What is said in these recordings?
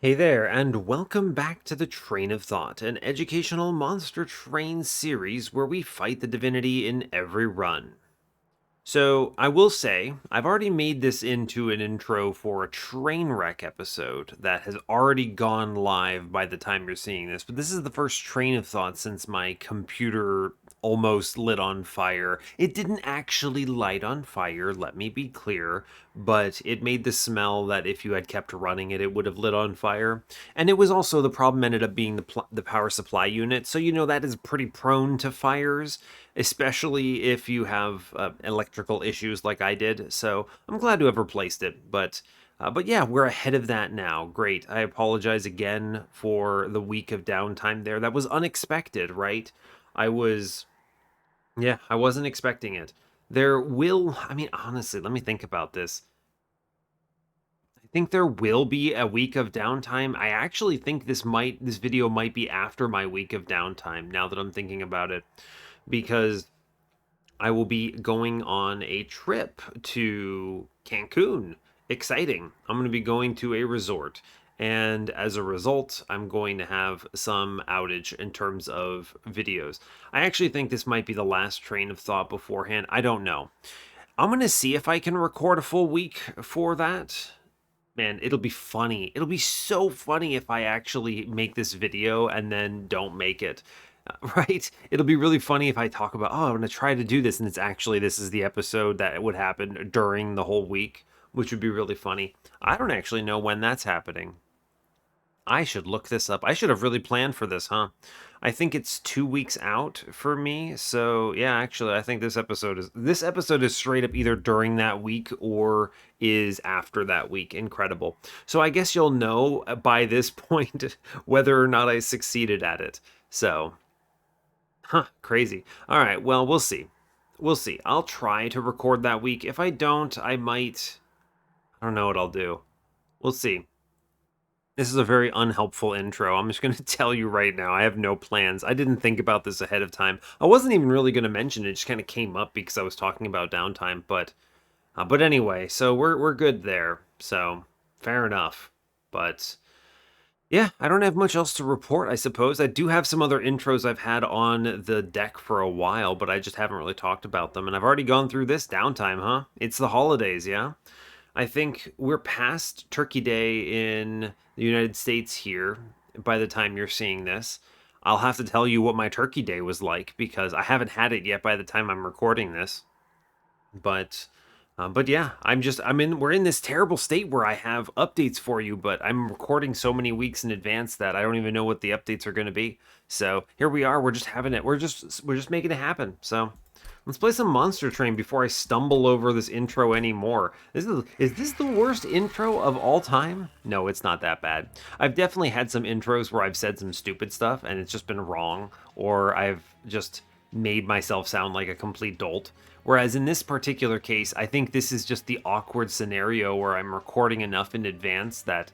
Hey there, and welcome back to the Train of Thought, an educational monster train series where we fight the divinity in every run. So, I will say, I've already made this into an intro for a train wreck episode that has already gone live by the time you're seeing this, but this is the first train of thought since my computer almost lit on fire. It didn't actually light on fire, let me be clear, but it made the smell that if you had kept running it, it would have lit on fire. And it was also the problem ended up being the power supply unit, so you know that is pretty prone to fires, especially if you have electrical issues like I did. So I'm glad to have replaced it. But yeah, we're ahead of that now. Great. I apologize again for the week of downtime there. That was unexpected, right? I was, yeah, I wasn't expecting it. I mean, honestly, let me think about this. I think there will be a week of downtime. I actually think this video might be after my week of downtime now that I'm thinking about it, because I will be going on a trip to Cancun. Exciting. I'm going to be going to a resort. And as a result, I'm going to have some outage in terms of videos. I actually think this might be the last train of thought beforehand. I don't know. I'm going to see if I can record a full week for that. Man, it'll be funny. It'll be so funny if I actually make this video and then don't make it. Right? It'll be really funny if I talk about, oh, I'm going to try to do this, and this is the episode that would happen during the whole week, which would be really funny. I don't actually know when that's happening. I should look this up. I should have really planned for this, huh? I think it's 2 weeks out for me. So yeah, actually, I think this episode is straight up either during that week or is after that week. Incredible. So I guess you'll know by this point whether or not I succeeded at it. So, crazy. All right, well, we'll see. We'll see. I'll try to record that week. If I don't, I don't know what I'll do. We'll see. This is a very unhelpful intro. I'm just going to tell you right now. I have no plans. I didn't think about this ahead of time. I wasn't even really going to mention it. It just kind of came up because I was talking about downtime. But anyway, so we're good there. So fair enough. But yeah, I don't have much else to report, I suppose. I do have some other intros I've had on the deck for a while, but I just haven't really talked about them. And I've already gone through this downtime, huh? It's the holidays, yeah? I think we're past Turkey Day in the United States here by the time you're seeing this. I'll have to tell you what my Turkey Day was like because I haven't had it yet by the time I'm recording this. But but yeah, we're in this terrible state where I have updates for you, but I'm recording so many weeks in advance that I don't even know what the updates are going to be. So here we are. We're just having it. We're just making it happen. So let's play some Monster Train before I stumble over this intro anymore. Is this the worst intro of all time? No, it's not that bad. I've definitely had some intros where I've said some stupid stuff and it's just been wrong, or I've just made myself sound like a complete dolt. Whereas in this particular case, I think this is just the awkward scenario where I'm recording enough in advance that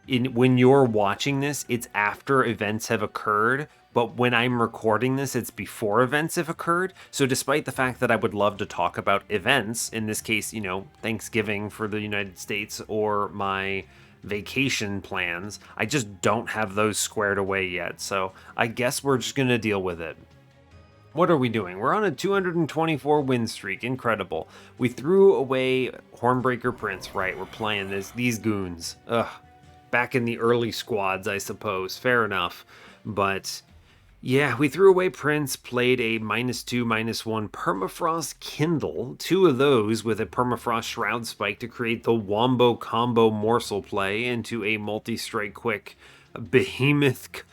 when you're watching this, it's after events have occurred, but when I'm recording this, it's before events have occurred. So despite the fact that I would love to talk about events, in this case, Thanksgiving for the United States or my vacation plans, I just don't have those squared away yet. So I guess we're just going to deal with it. What are we doing? We're on a 224 win streak. Incredible. We threw away Hornbreaker Prince. Right, we're playing these goons. Ugh. Back in the early squads, I suppose. Fair enough. But yeah, we threw away Prince, played a -2, -1 Permafrost Kindle, two of those with a Permafrost Shroud Spike to create the Wombo Combo Morsel play into a multi-strike quick Behemoth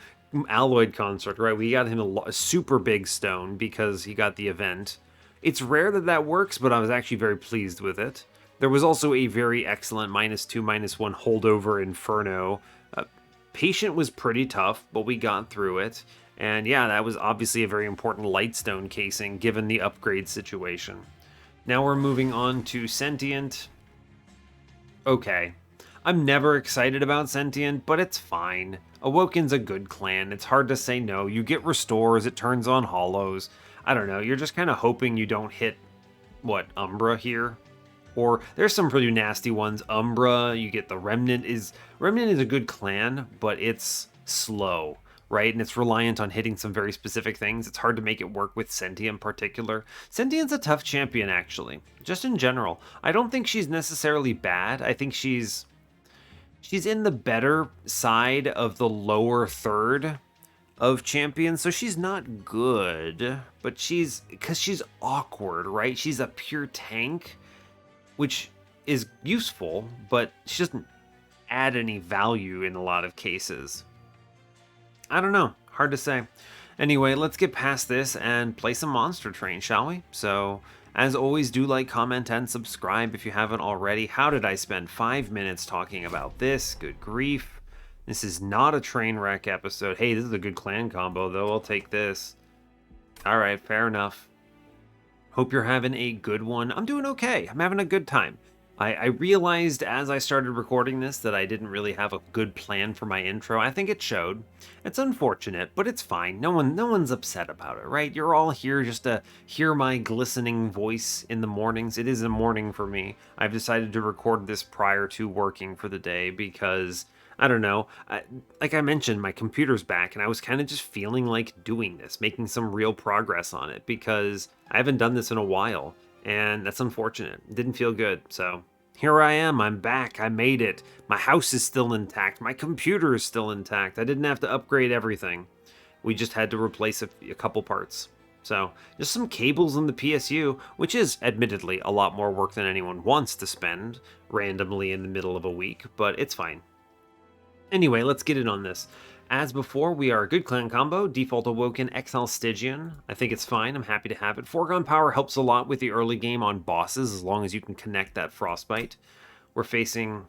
Alloyed Construct, right? We got him a super big stone because he got the event. It's rare that works, but I was actually very pleased with it. There was also a very excellent -2, -1 holdover Inferno. Patient was pretty tough, but we got through it. And yeah, that was obviously a very important Lightstone casing given the upgrade situation. Now we're moving on to Sentient. Okay. I'm never excited about Sentient, but it's fine. Awoken's a good clan. It's hard to say no. You get restores, it turns on hollows. I don't know, you're just kind of hoping you don't hit, what, Umbra here? Or there's some pretty nasty ones. Umbra, you get the Remnant is a good clan, but it's slow, right? And it's reliant on hitting some very specific things. It's hard to make it work with Sentient in particular. Sentient's a tough champion, actually, just in general. I don't think she's necessarily bad. I think she's in the better side of the lower third of champions, so she's not good, but because she's awkward, right? She's a pure tank, which is useful, but she doesn't add any value in a lot of cases. I don't know, hard to say. Anyway, let's get past this and play some Monster Train, shall we? So, as always, do like, comment, and subscribe if you haven't already. How did I spend 5 minutes talking about this? Good grief. This is not a train wreck episode. Hey, this is a good clan combo, though. I'll take this. Alright, fair enough. Hope you're having a good one. I'm doing okay. I'm having a good time. I realized as I started recording this that I didn't really have a good plan for my intro. I think it showed. It's unfortunate, but it's fine. No one's upset about it, right? You're all here just to hear my glistening voice in the mornings. It is a morning for me. I've decided to record this prior to working for the day because I don't know. Like I mentioned, my computer's back, and I was kind of just feeling like doing this, making some real progress on it, because I haven't done this in a while, and that's unfortunate. It didn't feel good, so here I am. I'm back. I made it. My house is still intact. My computer is still intact. I didn't have to upgrade everything. We just had to replace a couple parts. So, just some cables in the PSU, which is admittedly a lot more work than anyone wants to spend randomly in the middle of a week, but it's fine. Anyway, let's get in on this. As before, we are a good clan combo, default Awoken, Exile, Stygian. I think it's fine, I'm happy to have it. Foregone power helps a lot with the early game on bosses, as long as you can connect that Frostbite. We're facing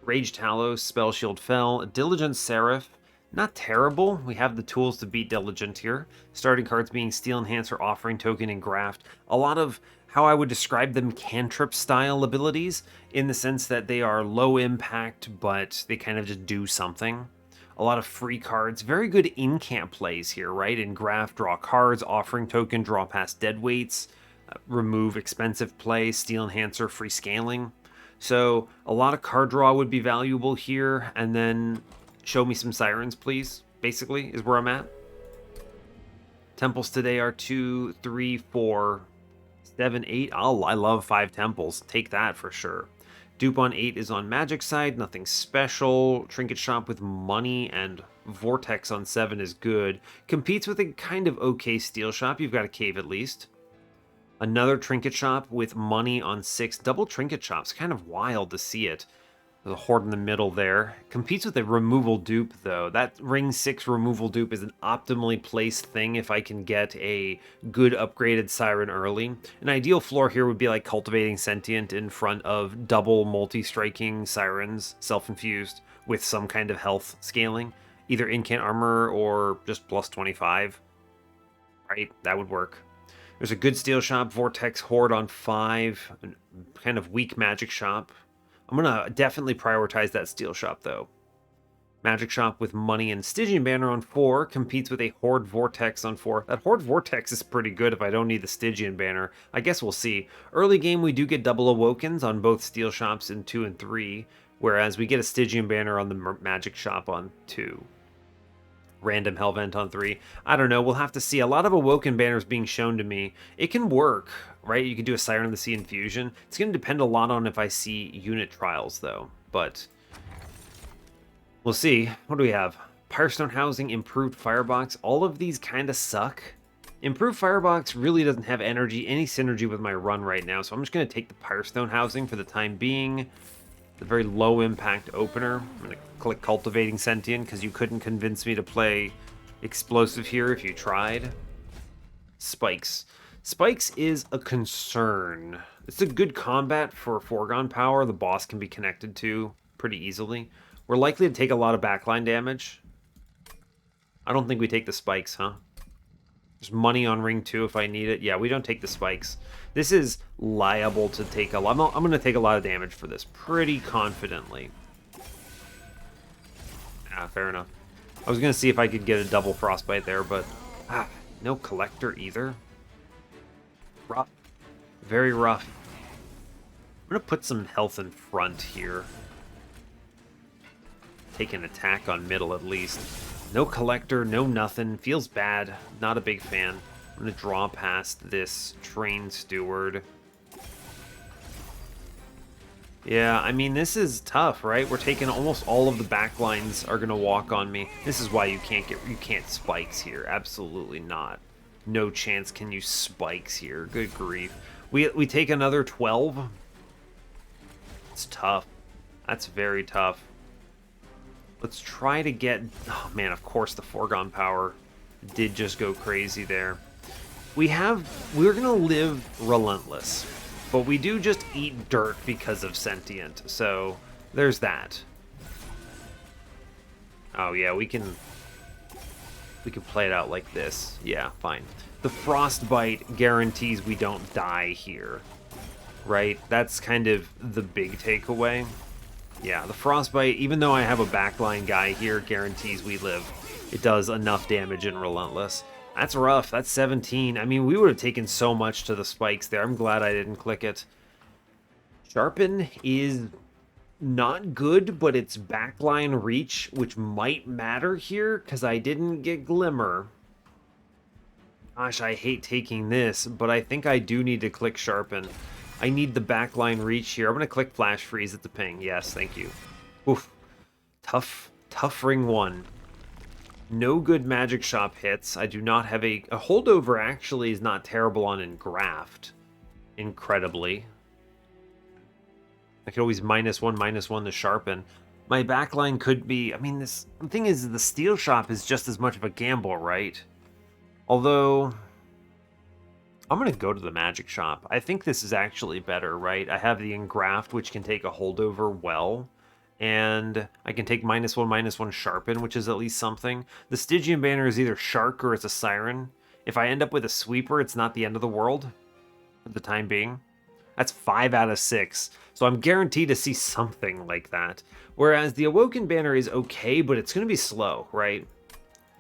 Rage Talos, Spell Shield Fell, Diligent Seraph. Not terrible, we have the tools to beat Diligent here. Starting cards being Steel Enhancer, Offering Token, and Graft. A lot of how I would describe them cantrip style abilities, in the sense that they are low impact, but they kind of just do something. A lot of free cards, very good Incant plays here, right? In Graft, draw cards, Offering Token, draw past dead weights, remove expensive play, Steel Enhancer, free scaling. So a lot of card draw would be valuable here, and then show me some Sirens, please, basically, is where I'm at. Temples today are 2, 3, 4, 7, 8. I love 5 temples. Take that for sure. Dupe on 8 is on magic side, nothing special. Trinket shop with money and vortex on 7 is good. Competes with a kind of okay steel shop. You've got a cave at least. Another trinket shop with money on 6. Double trinket shops. Kind of wild to see it. There's a horde in the middle there. Competes with a removal dupe, though. That ring 6 removal dupe is an optimally placed thing if I can get a good upgraded siren early. An ideal floor here would be like Cultivating Sentient in front of double multi-striking sirens, self-infused, with some kind of health scaling. Either Incant armor or just plus 25. Right, that would work. There's a good steel shop, Vortex Horde on 5, kind of weak magic shop. I'm going to definitely prioritize that steel shop, though. Magic shop with money and Stygian banner on 4 competes with a Horde Vortex on 4. That Horde Vortex is pretty good if I don't need the Stygian banner. I guess we'll see. Early game, we do get double Awokens on both steel shops in 2 and 3, whereas we get a Stygian banner on the magic shop on 2. Random Hellvent on 3. I don't know, we'll have to see. A lot of Awoken banners being shown to me. It can work, right? You can do a Siren of the Sea infusion. It's going to depend a lot on if I see unit trials, though. But we'll see. What do we have? Firestone Housing, Improved Firebox. All of these kind of suck. Improved Firebox really doesn't have any synergy with my run right now, so I'm just going to take the Firestone Housing for the time being. The very low impact opener. I'm going to click Cultivating Sentient because you couldn't convince me to play Explosive here if you tried. Spikes. Spikes is a concern. It's a good combat for Foregone Power. The boss can be connected to pretty easily. We're likely to take a lot of backline damage. I don't think we take the spikes, huh? There's money on ring 2 if I need it. Yeah, we don't take the spikes. This is liable to take a lot. I'm going to take a lot of damage for this pretty confidently. Ah, fair enough. I was going to see if I could get a double frostbite there, but no collector either. Rough. Very rough. I'm going to put some health in front here. Take an attack on middle at least. No collector, no nothing. Feels bad. Not a big fan. I'm going to draw past this train steward. Yeah, I mean, this is tough, right? We're taking almost all of the backlines are going to walk on me. This is why you can't spikes here. Absolutely not. No chance can you spikes here. Good grief. We take another 12. It's tough. That's very tough. Let's try to get... Oh, man, of course the foregone power did just go crazy there. We're going to live relentless. But we do just eat dirt because of sentient. So, there's that. Oh, yeah, we can play it out like this. Yeah, fine. The frostbite guarantees we don't die here. Right? That's kind of the big takeaway. Yeah, the frostbite, even though I have a backline guy here, guarantees we live. It does enough damage in Relentless. That's rough. That's 17. I mean, we would have taken so much to the spikes there. I'm glad I didn't click it. Sharpen is not good, but it's backline reach, which might matter here, because I didn't get Glimmer. Gosh, I hate taking this, but I think I do need to click Sharpen. I need the backline reach here. I'm going to click Flash Freeze at the ping. Yes, thank you. Oof. Tough ring 1. No good magic shop hits. I do not have a holdover actually is not terrible on Engraft. Incredibly. I could always -1/-1 to sharpen. My backline could be, I mean, the thing is, the steel shop is just as much of a gamble, right? Although, I'm going to go to the magic shop. I think this is actually better, right? I have the Engraft, which can take a holdover well. And I can take -1/-1 sharpen, which is at least something. The Stygian banner is either Shark or it's a Siren. If I end up with a sweeper, it's not the end of the world for the time being. That's 5 out of 6. So I'm guaranteed to see something like that. Whereas the Awoken banner is okay, but it's going to be slow, right?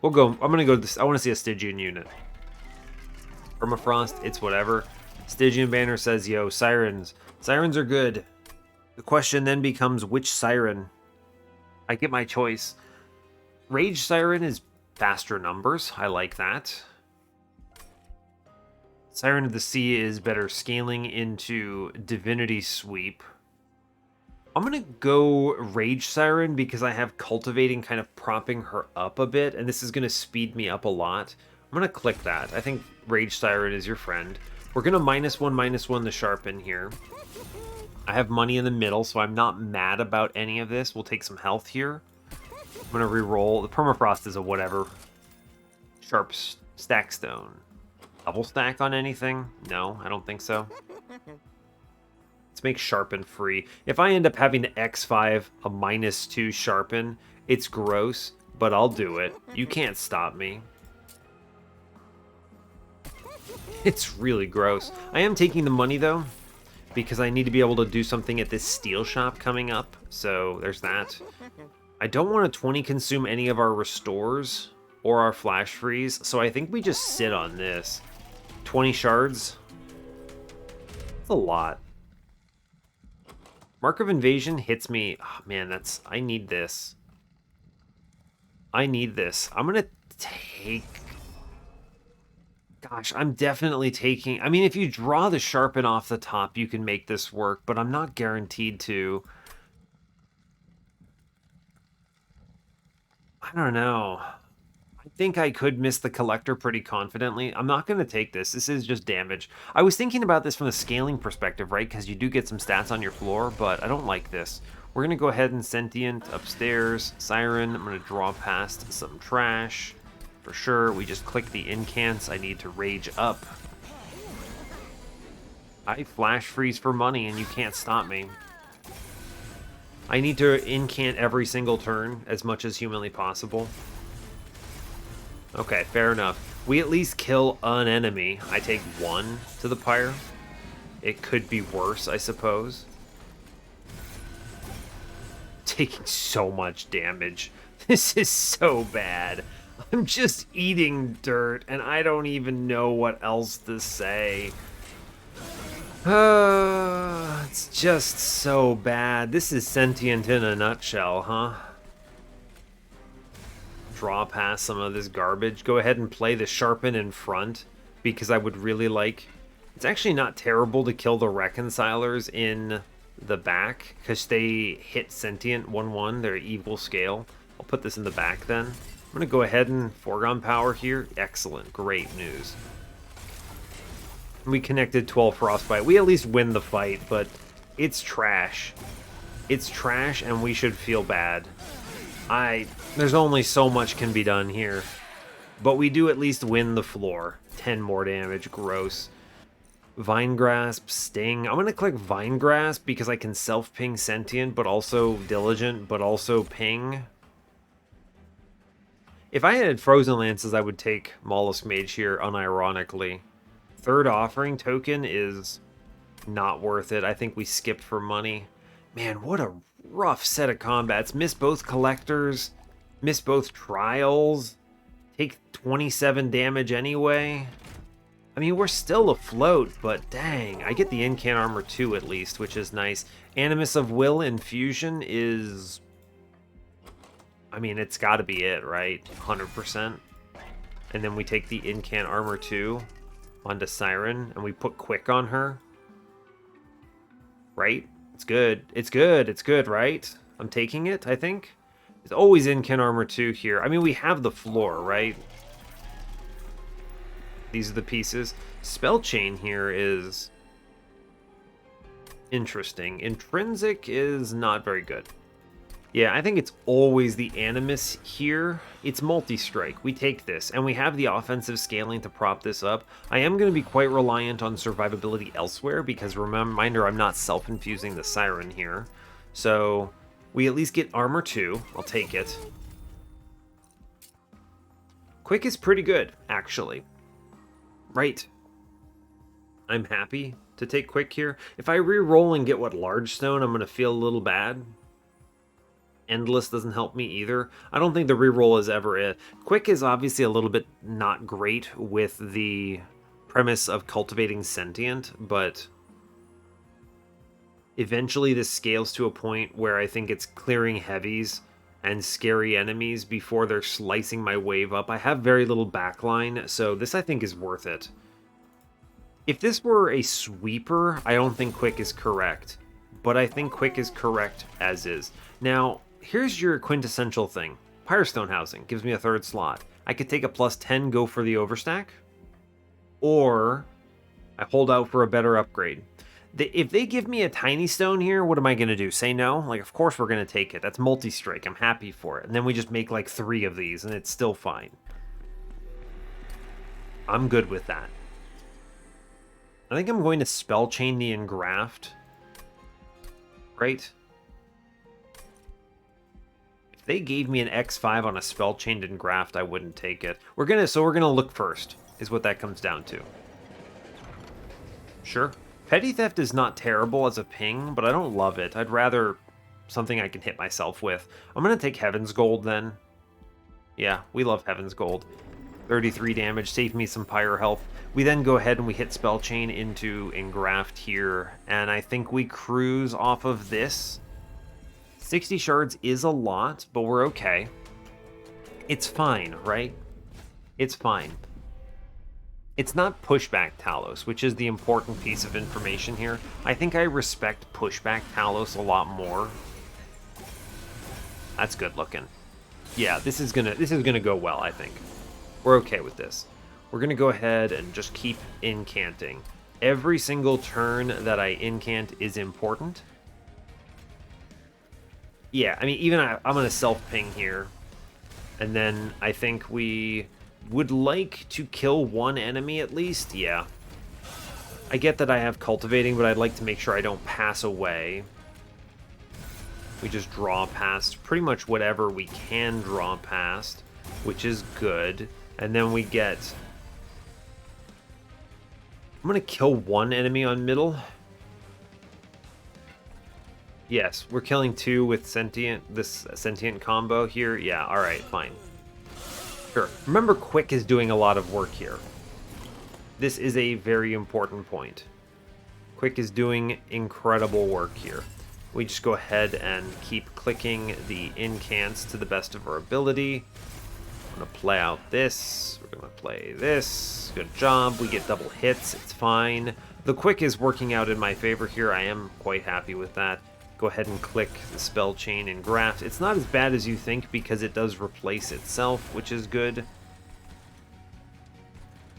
We'll go. I'm going to go to this. I want to see a Stygian unit. Permafrost, it's whatever. Stygian banner says, yo, Sirens. Sirens are good. The question then becomes, which Siren? I get my choice. Rage Siren is faster numbers. I like that. Siren of the Sea is better scaling into Divinity Sweep. I'm going to go Rage Siren because I have Cultivating kind of propping her up a bit, and this is going to speed me up a lot. I'm going to click that. I think Rage Siren is your friend. We're going to -1/-1 the Sharpen here. I have money in the middle, so I'm not mad about any of this. We'll take some health here. I'm going to re-roll. The Permafrost is a whatever. Sharp Stack Stone. Double stack on anything? No, I don't think so. Let's make Sharpen free. If I end up having to X5 a -2 Sharpen, it's gross, but I'll do it. You can't stop me. It's really gross. I am taking the money, though, because I need to be able to do something at this steel shop coming up. So there's that. I don't want to 20 consume any of our restores or our flash freeze, so I think we just sit on this. 20 shards. That's a lot. Mark of Invasion hits me. Oh, man, that's... I need this. I need this. I'm going to take... Gosh, I'm definitely taking... I mean, if you draw the Sharpen off the top, you can make this work, but I'm not guaranteed to. I don't know. I think I could miss the Collector pretty confidently. I'm not going to take this. This is just damage. I was thinking about this from the scaling perspective, right? Because you do get some stats on your floor, but I don't like this. We're going to go ahead and Sentient upstairs. Siren, I'm going to draw past some trash. For sure, we just click the Incants. I need to rage up. I flash freeze for money and you can't stop me. I need to Incant every single turn as much as humanly possible. Okay, fair enough. We at least kill an enemy. I take 1 to the pyre. It could be worse, I suppose. Taking so much damage. This is so bad. I'm just eating dirt, and I don't even know what else to say. It's just so bad. This is sentient in a nutshell, huh? Draw past some of this garbage. Go ahead and play the Sharpen in front, because I would really like... It's actually not terrible to kill the Reconcilers in the back, because they hit sentient 1-1, they're equal scale. I'll put this in the back then. I'm going to go ahead and foregone power here. Excellent, great news. We connected 12 Frostbite. We at least win the fight, but it's trash. It's trash, and we should feel bad. There's only so much can be done here. But we do at least win the floor. 10 more damage, gross. Vine Grasp, Sting. I'm going to click Vine Grasp because I can self-ping Sentient, but also Diligent, but also ping. If I had Frozen Lances, I would take Mollusk Mage here, unironically. Third Offering token is not worth it. I think we skipped for money. Man, what a rough set of combats. Miss both Collectors, miss both Trials, take 27 damage anyway. I mean, we're still afloat, but dang, I get the Incant Armor 2 at least, which is nice. Animus of Will Infusion is... I mean, it's got to be it, right? 100%. And then we take the Incant Armor 2 onto Siren, and we put Quick on her. Right? It's good. It's good. It's good, right? I'm taking it, I think. It's always Incant Armor 2 here. I mean, we have the floor, right? These are the pieces. Spell Chain here is interesting. Intrinsic is not very good. Yeah, I think it's always the Animus here. It's multi-strike. We take this, and we have the offensive scaling to prop this up. I am going to be quite reliant on survivability elsewhere, because reminder, I'm not self-infusing the Siren here. So we at least get Armor 2. I'll take it. Quick is pretty good, actually. Right. I'm happy to take Quick here. If I re-roll and get, Large Stone, I'm going to feel a little bad. Endless doesn't help me either. I don't think the reroll is ever it. Quick is obviously a little bit not great with the premise of cultivating sentient, but eventually this scales to a point where I think it's clearing heavies and scary enemies before they're slicing my wave up. I have very little backline, so this I think is worth it. If this were a sweeper, I don't think Quick is correct, but I think Quick is correct as is. Now, here's your quintessential thing. Pyrestone Housing gives me a third slot. I could take a +10, go for the overstack, or I hold out for a better upgrade. If they give me a tiny stone here, what am I going to do? Say no? Like, of course we're going to take it. That's multi-strike. I'm happy for it. And then we just make like 3 of these, and it's still fine. I'm good with that. I think I'm going to Spell Chain the Engraft. Right? If they gave me an X5 on a Spell Chained Engraft, I wouldn't take it. We're gonna look first, is what that comes down to. Sure. Petty Theft is not terrible as a ping, but I don't love it. I'd rather something I can hit myself with. I'm going to take Heaven's Gold then. Yeah, we love Heaven's Gold. 33 damage, save me some Pyre health. We then go ahead and we hit Spell Chain into Engraft here, and I think we cruise off of this. 60 shards is a lot, but we're okay. It's fine, right? It's fine. It's not pushback Talos, which is the important piece of information here. I think I respect pushback Talos a lot more. That's good looking. Yeah, this is gonna go well, I think. We're okay with this. We're gonna go ahead and just keep incanting. Every single turn that I incant is important. Yeah, I mean, even I'm gonna self-ping here. And then I think we would like to kill one enemy at least. Yeah. I get that I have cultivating, but I'd like to make sure I don't pass away. We just draw past pretty much whatever we can draw past, which is good. And then we get... I'm going to kill one enemy on middle. Yes, we're killing 2 with this sentient combo here. Yeah, alright, fine. Sure. Remember, Quick is doing a lot of work here. This is a very important point. Quick is doing incredible work here. We just go ahead and keep clicking the incants to the best of our ability. I'm going to play out this. We're going to play this. Good job. We get double hits. It's fine. The quick is working out in my favor here. I am quite happy with that. Go ahead and click the spell chain and graft. It's not as bad as you think because it does replace itself, which is good. I'm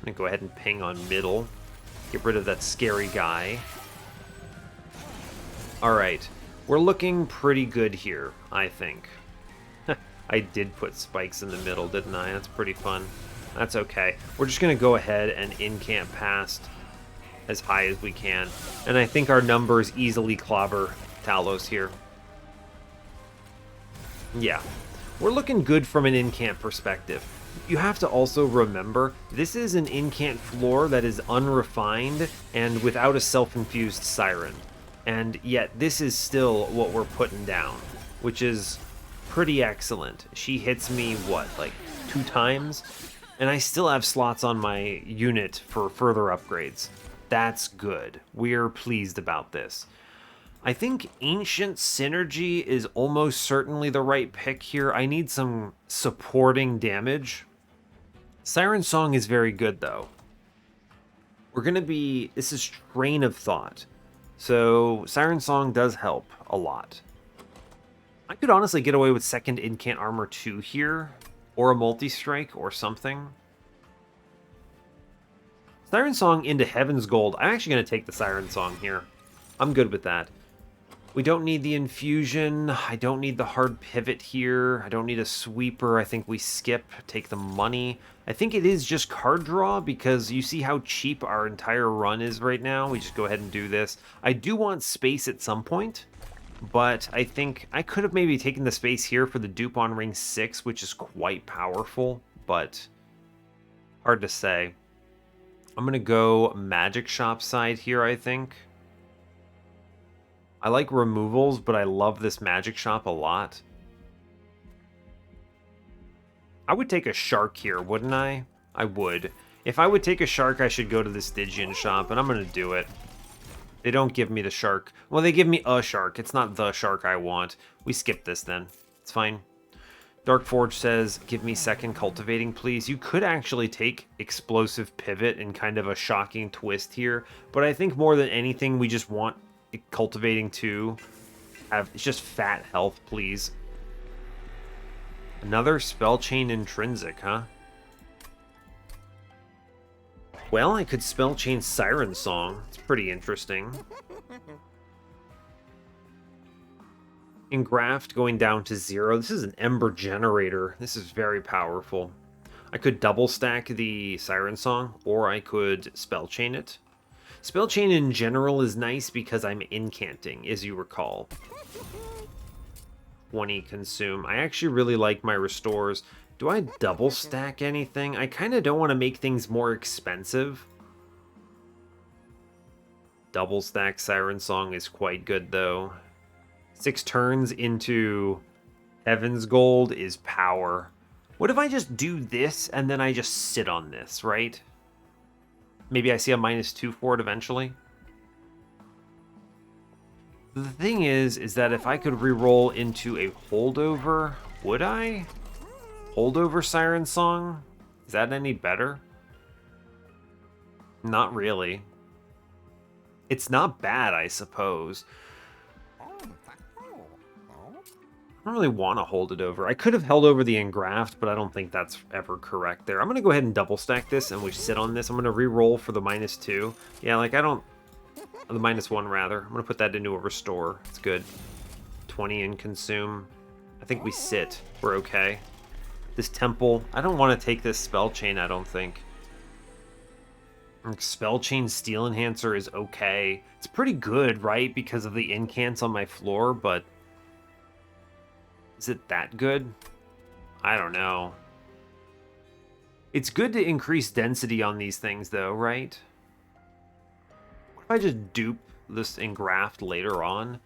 going to go ahead and ping on middle. Get rid of that scary guy. Alright. We're looking pretty good here, I think. I did put spikes in the middle, didn't I? That's pretty fun. That's okay. We're just going to go ahead and incant past as high as we can. And I think our numbers easily clobber Talos here. Yeah. We're looking good from an incant perspective. You have to also remember, this is an incant floor that is unrefined and without a self-infused siren. And yet this is still what we're putting down, which is pretty excellent. She hits me, what, like 2 times? And I still have slots on my unit for further upgrades. That's good. We're pleased about this. I think Ancient Synergy is almost certainly the right pick here. I need some supporting damage. Siren Song is very good, though. We're going to be... This is Train of Thought. So Siren Song does help a lot. I could honestly get away with second Incant Armor 2 here, or a multi-strike, or something. Siren Song into Heaven's Gold. I'm actually going to take the Siren Song here. I'm good with that. We don't need the infusion. I don't need the hard pivot here. I don't need a sweeper. I think we skip, take the money. I think it is just card draw because you see how cheap our entire run is right now. We just go ahead and do this. I do want space at some point, but I think I could have maybe taken the space here for the dupe on ring 6, which is quite powerful, but hard to say. I'm going to go Magic Shop side here, I think. I like removals, but I love this Magic Shop a lot. I would take a Shark here, wouldn't I? I would. If I would take a Shark, I should go to the Stygian shop, and I'm going to do it. They don't give me the Shark. Well, they give me a Shark. It's not the Shark I want. We skip this then. It's fine. Dark Forge says, give me second Cultivating, please. You could actually take Explosive Pivot in kind of a shocking twist here, but I think more than anything, we just want Cultivating to have just fat health, please. Another Spell Chain Intrinsic, huh? Well, I could Spell Chain Siren Song. It's pretty interesting. Engraft going down to 0. This is an Ember Generator. This is very powerful. I could double stack the Siren Song, or I could Spell Chain it. Spell Chain in general is nice because I'm incanting, as you recall. 20 consume. I actually really like my restores. Do I double stack anything? I kind of don't want to make things more expensive. Double stack Siren Song is quite good, though. 6 turns into Heaven's Gold is power. What if I just do this and then I just sit on this, right? Maybe I see a -2 for it eventually. The thing is that if I could re-roll into a holdover, would I? Holdover Siren Song? Is that any better? Not really. It's not bad, I suppose. I don't really want to hold it over. I could have held over the Engraft, but I don't think that's ever correct there. I'm going to go ahead and double stack this, and we sit on this. I'm going to re-roll for the -2. Yeah, like I don't... The -1, rather. I'm going to put that into a restore. It's good. 20 in consume. I think we sit. We're okay. This temple... I don't want to take this Spell Chain, I don't think. Spell Chain Steel Enhancer is okay. It's pretty good, right? Because of the incants on my floor, but... Is it that good? I don't know. It's good to increase density on these things, though, right? What if I just dupe this Engraft later on?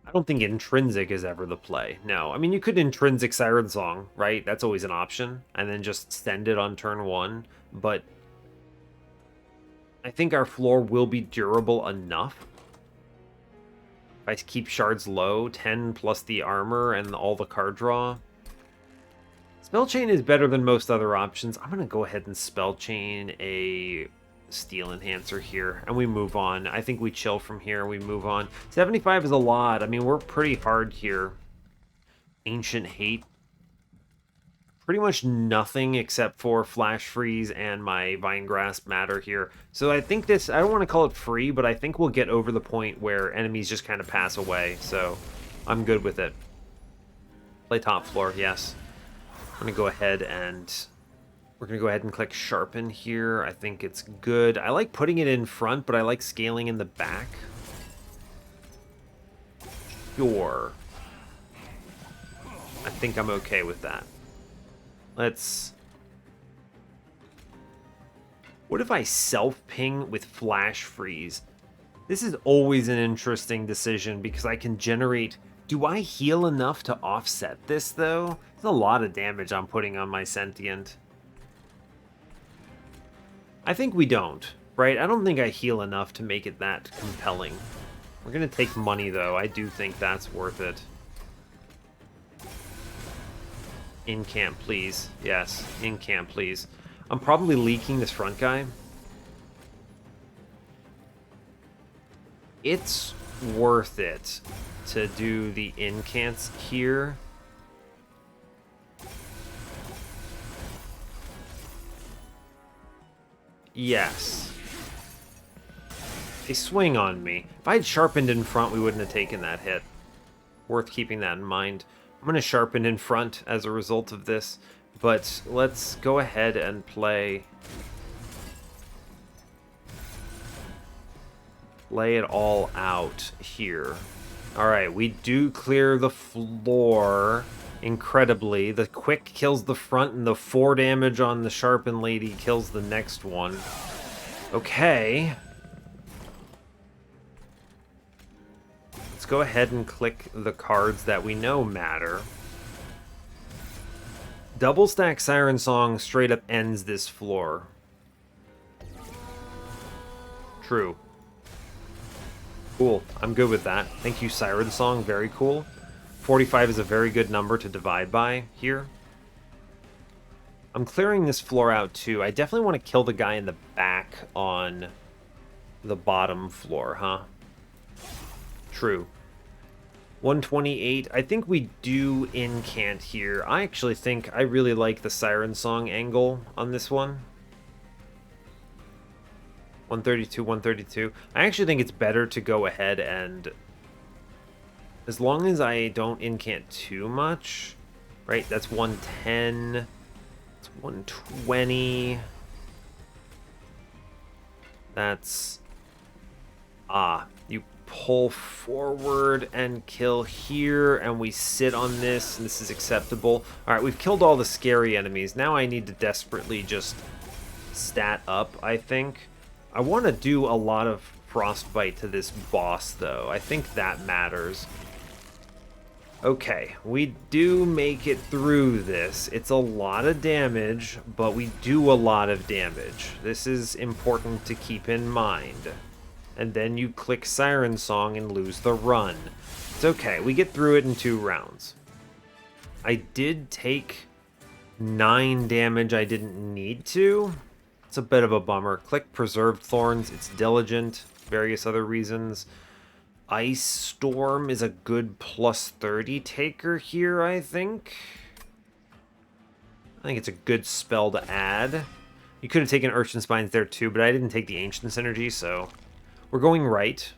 I don't think Intrinsic is ever the play. No, I mean, you could Intrinsic Siren Song, right? That's always an option. And then just send it on turn 1. But I think our floor will be durable enough. If I keep shards low, 10 plus the armor and all the card draw. Spell Chain is better than most other options. I'm going to go ahead and Spell Chain a Steel Enhancer here, and we move on. I think we chill from here, we move on. 75 is a lot. I mean, we're pretty hard here. Ancient Hate. Pretty much nothing except for Flash Freeze and my Vine Grasp matter here. So I think this, I don't want to call it free, but I think we'll get over the point where enemies just kind of pass away. So I'm good with it. Play top floor, yes. I'm going to go ahead and we're going to go ahead and click Sharpen here. I think it's good. I like putting it in front, but I like scaling in the back. Sure. I think I'm okay with that. Let's... What if I self-ping with Flash Freeze? This is always an interesting decision because I can generate... Do I heal enough to offset this, though? It's a lot of damage I'm putting on my Sentient. I think we don't, right? I don't think I heal enough to make it that compelling. We're going to take money, though. I do think that's worth it. Incant, please. Yes, Incant, please. I'm probably leaking this front guy. It's worth it to do the Incants here. Yes. They swing on me. If I had sharpened in front, we wouldn't have taken that hit. Worth keeping that in mind. I'm going to sharpen in front as a result of this, but let's go ahead and play it all out here. All right, we do clear the floor incredibly. The quick kills the front, and the 4 damage on the sharpen lady kills the next one. Okay. Let's go ahead and click the cards that we know matter. Double stack Siren Song straight up ends this floor. True. Cool. I'm good with that. Thank you, Siren Song. Very cool. 45 is a very good number to divide by here. I'm clearing this floor out too. I definitely want to kill the guy in the back on the bottom floor, huh? True. 128. I think we do Incant here. I actually think I really like the Siren Song angle on this one. 132, 132. I actually think it's better to go ahead and... As long as I don't Incant too much... Right, that's 110. It's 120. That's... you pull forward and kill here, and we sit on this, and this is acceptable. Alright, we've killed all the scary enemies. Now I need to desperately just stat up, I think. I want to do a lot of frostbite to this boss, though. I think that matters. Okay, we do make it through this. It's a lot of damage, but we do a lot of damage. This is important to keep in mind. And then you click Siren Song and lose the run. It's okay, we get through it in 2 rounds. I did take 9 damage I didn't need to. It's a bit of a bummer. Click Preserved Thorns, it's diligent, various other reasons. Ice Storm is a good plus 30 taker here, I think. I think it's a good spell to add. You could have taken Urchin Spines there too, but I didn't take the Ancient Synergy, so... We're going right.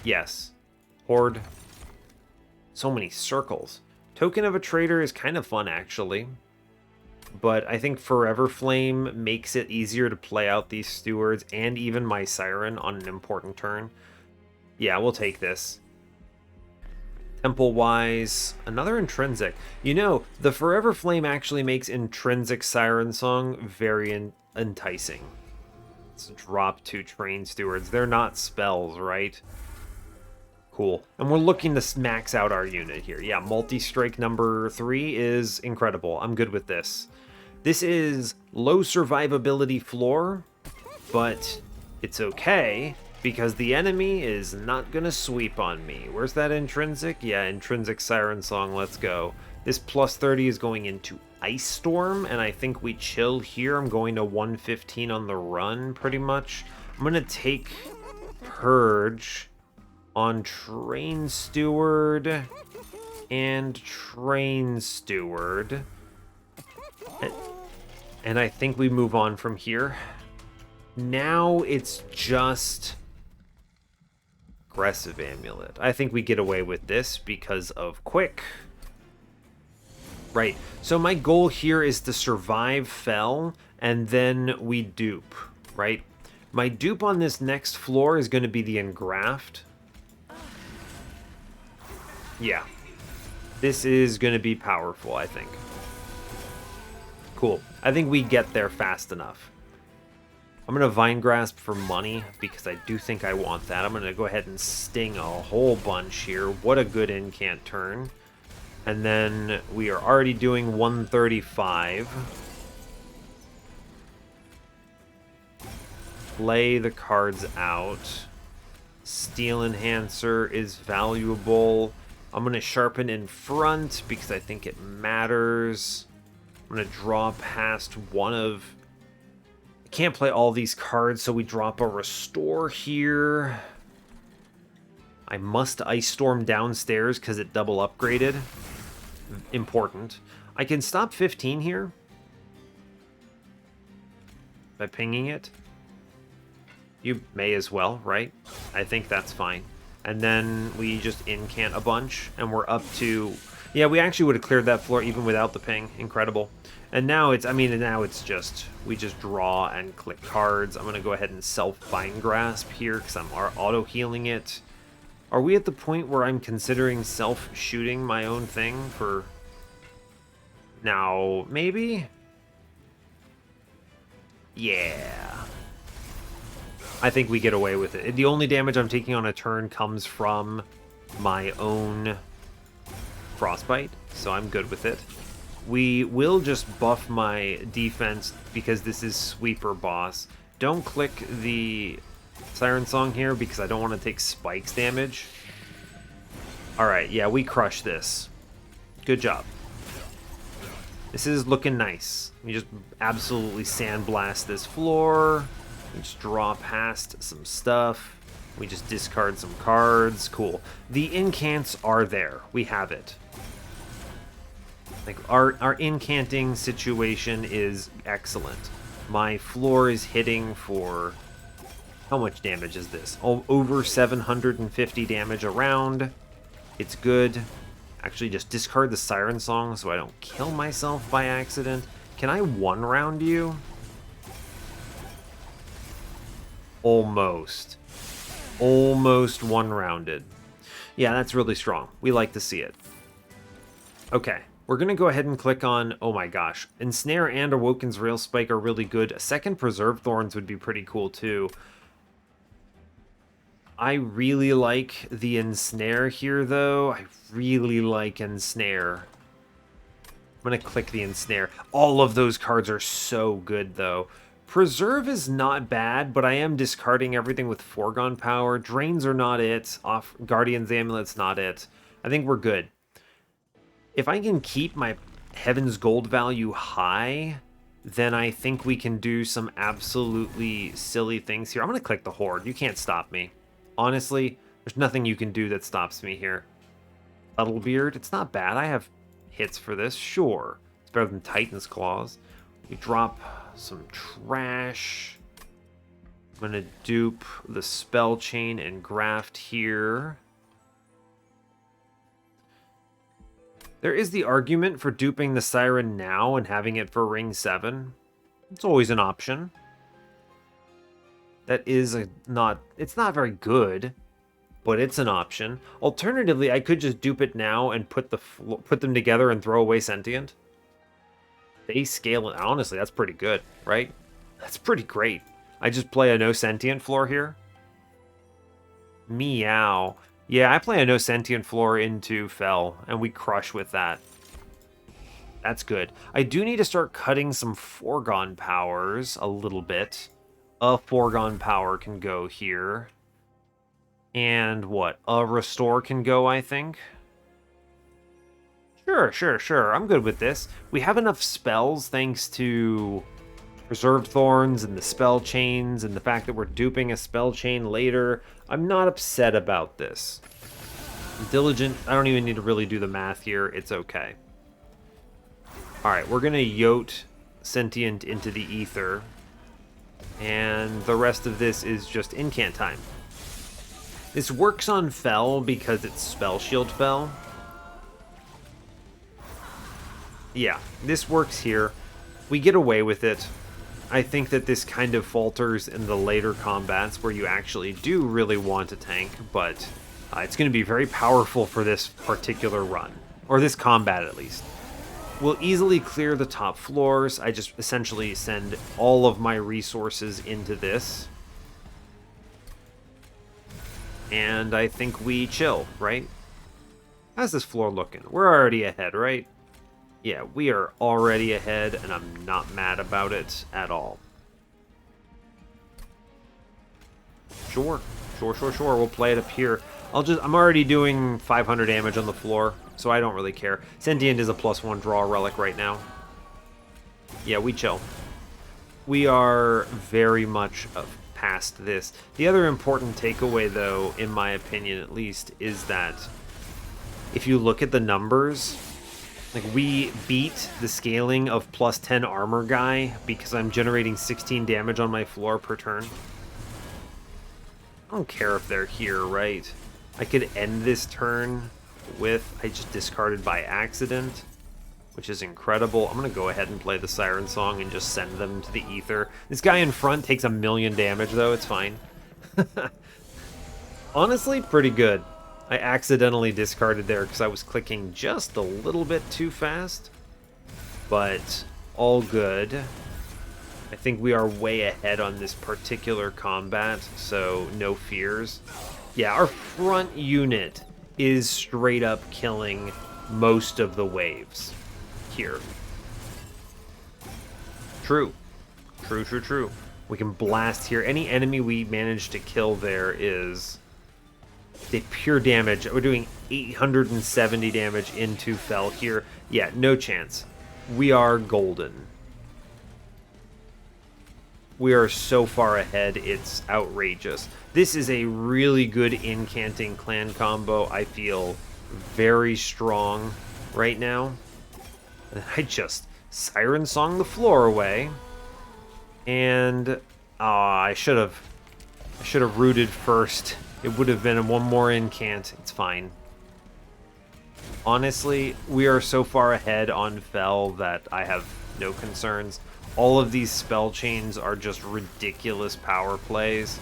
Yes. Horde. So many circles. Token of a Traitor is kind of fun, actually. But I think Forever Flame makes it easier to play out these stewards and even my Siren on an important turn. Yeah, we'll take this. Temple-wise, another Intrinsic. You know, the Forever Flame actually makes Intrinsic Siren Song very enticing. Let's drop 2 Train Stewards. They're not spells, right? Cool. And we're looking to max out our unit here. Yeah, multi-strike number 3 is incredible. I'm good with this. This is low survivability floor. but it's okay because the enemy is not gonna sweep on me. Where's that intrinsic? Yeah, intrinsic Siren Song, let's go. This plus 30 is going into Ice Storm, and I think we chill here. I'm going to 115 on the run, pretty much. I'm gonna take Purge on Train Steward and Train Steward. And I think we move on from here. Now it's just Aggressive Amulet. I think we get away with this because of Quick. Right, so my goal here is to survive Fel, and then we dupe, right? My dupe on this next floor is going to be the Engraft. Yeah, this is going to be powerful, I think. Cool, I think we get there fast enough. I'm going to Vine Grasp for money, because I do think I want that. I'm going to go ahead and sting a whole bunch here. What a good Incant turn. And then we are already doing 135. Play the cards out. Steel Enhancer is valuable. I'm going to sharpen in front because I think it matters. I'm going to draw past one of... I can't play all these cards, so we drop a Restore here. I must Ice Storm downstairs because it double upgraded. Important. I can stop 15 here by pinging it. You may as well, right? I think that's fine. And then we just incant a bunch, and we're up to... Yeah, we actually would have cleared that floor even without the ping. Incredible. And now it's... I mean, now it's just... We just draw and click cards. I'm going to go ahead and self-Vine Grasp here because I'm auto-healing it. Are we at the point where I'm considering self-shooting my own thing for... Now, maybe? Yeah. I think we get away with it. The only damage I'm taking on a turn comes from my own Frostbite, so I'm good with it. We will just buff my defense because this is Sweeper Boss. Don't click the Siren Song here because I don't want to take spikes damage. Alright, yeah, we crush this. Good job. This is looking nice. We just absolutely sandblast this floor. We just draw past some stuff. We just discard some cards. Cool. The incants are there. We have it. Like, our incanting situation is excellent. My floor is hitting for... How much damage is this? Oh, over 750 damage a round. It's good. Actually, just discard the Siren Song so I don't kill myself by accident. Can I one-round you? Almost. Almost one-rounded. Yeah, that's really strong. We like to see it. Okay, we're going to go ahead and click on... Oh my gosh. Ensnare and Awoken's Rail Spike are really good. A second Preserve Thorns would be pretty cool, too. I really like the Ensnare here, though. I really like Ensnare. I'm going to click the Ensnare. All of those cards are so good, though. Preserve is not bad, but I am discarding everything with Foregone Power. Drains are not it. Off Guardian's Amulet's not it. I think we're good. If I can keep my Heaven's Gold value high, then I think we can do some absolutely silly things here. I'm going to click the Horde. You can't stop me. Honestly, there's nothing you can do that stops me here. Puddlebeard, it's not bad. I have hits for this, sure. It's better than Titan's Claws. We drop some trash. I'm going to dupe the Spell Chain and Graft here. There is the argument for duping the Siren now and having it for Ring 7. It's always an option. That is it's not very good, but it's an option. Alternatively, I could just dupe it now and put them together and throw away Sentient. They scale it. Honestly, that's pretty good, right? That's pretty great. I just play a no Sentient floor here. Meow. Yeah, I play a no Sentient floor into Fel, and we crush with that. That's good. I do need to start cutting some Foregone Powers a little bit. A Foregone Power can go here. And what? A Restore can go, I think. Sure. I'm good with this. We have enough spells thanks to Preserved Thorns and the spell chains and the fact that we're duping a spell chain later. I'm not upset about this. Diligent, I don't even need to really do the math here. It's okay. Alright, we're going to Yote Sentient into the Ether. And the rest of this is just Incant time. This works on Fel because it's Spell Shield Fel. Yeah, this works here. We get away with it. I think that this kind of falters in the later combats where you actually do really want a tank, but it's going to be very powerful for this particular run, or this combat at least. We'll easily clear the top floors. I just essentially send all of my resources into this. And I think we chill, right? How's this floor looking? We're already ahead, right? Yeah, we are already ahead, and I'm not mad about it at all. Sure. We'll play it up here. I'm already doing 500 damage on the floor, so I don't really care. Sentient is a +1 draw relic right now. Yeah, we chill. We are very much past this. The other important takeaway, though, in my opinion at least, is that if you look at the numbers, like, we beat the scaling of +10 armor guy because I'm generating 16 damage on my floor per turn. I don't care if they're here, right? I could end this turn with, I just discarded by accident, which is incredible. I'm going to go ahead and play the Siren Song and just send them to the Ether. This guy in front takes 1,000,000 damage, though. It's fine. Honestly, pretty good. I accidentally discarded there because I was clicking just a little bit too fast. But all good. I think we are way ahead on this particular combat, so no fears. Yeah, our front unit is straight up killing most of the waves here. True. We can blast here. Any enemy we manage to kill there is the pure damage. We're doing 870 damage into Fel here. Yeah, no chance. We are golden. We are so far ahead, it's outrageous. This is a really good incanting clan combo. I feel very strong right now. I just Siren Song the floor away. And I should have rooted first. It would have been one more Incant. It's fine. Honestly, we are so far ahead on Fel that I have no concerns. All of these spell chains are just ridiculous power plays.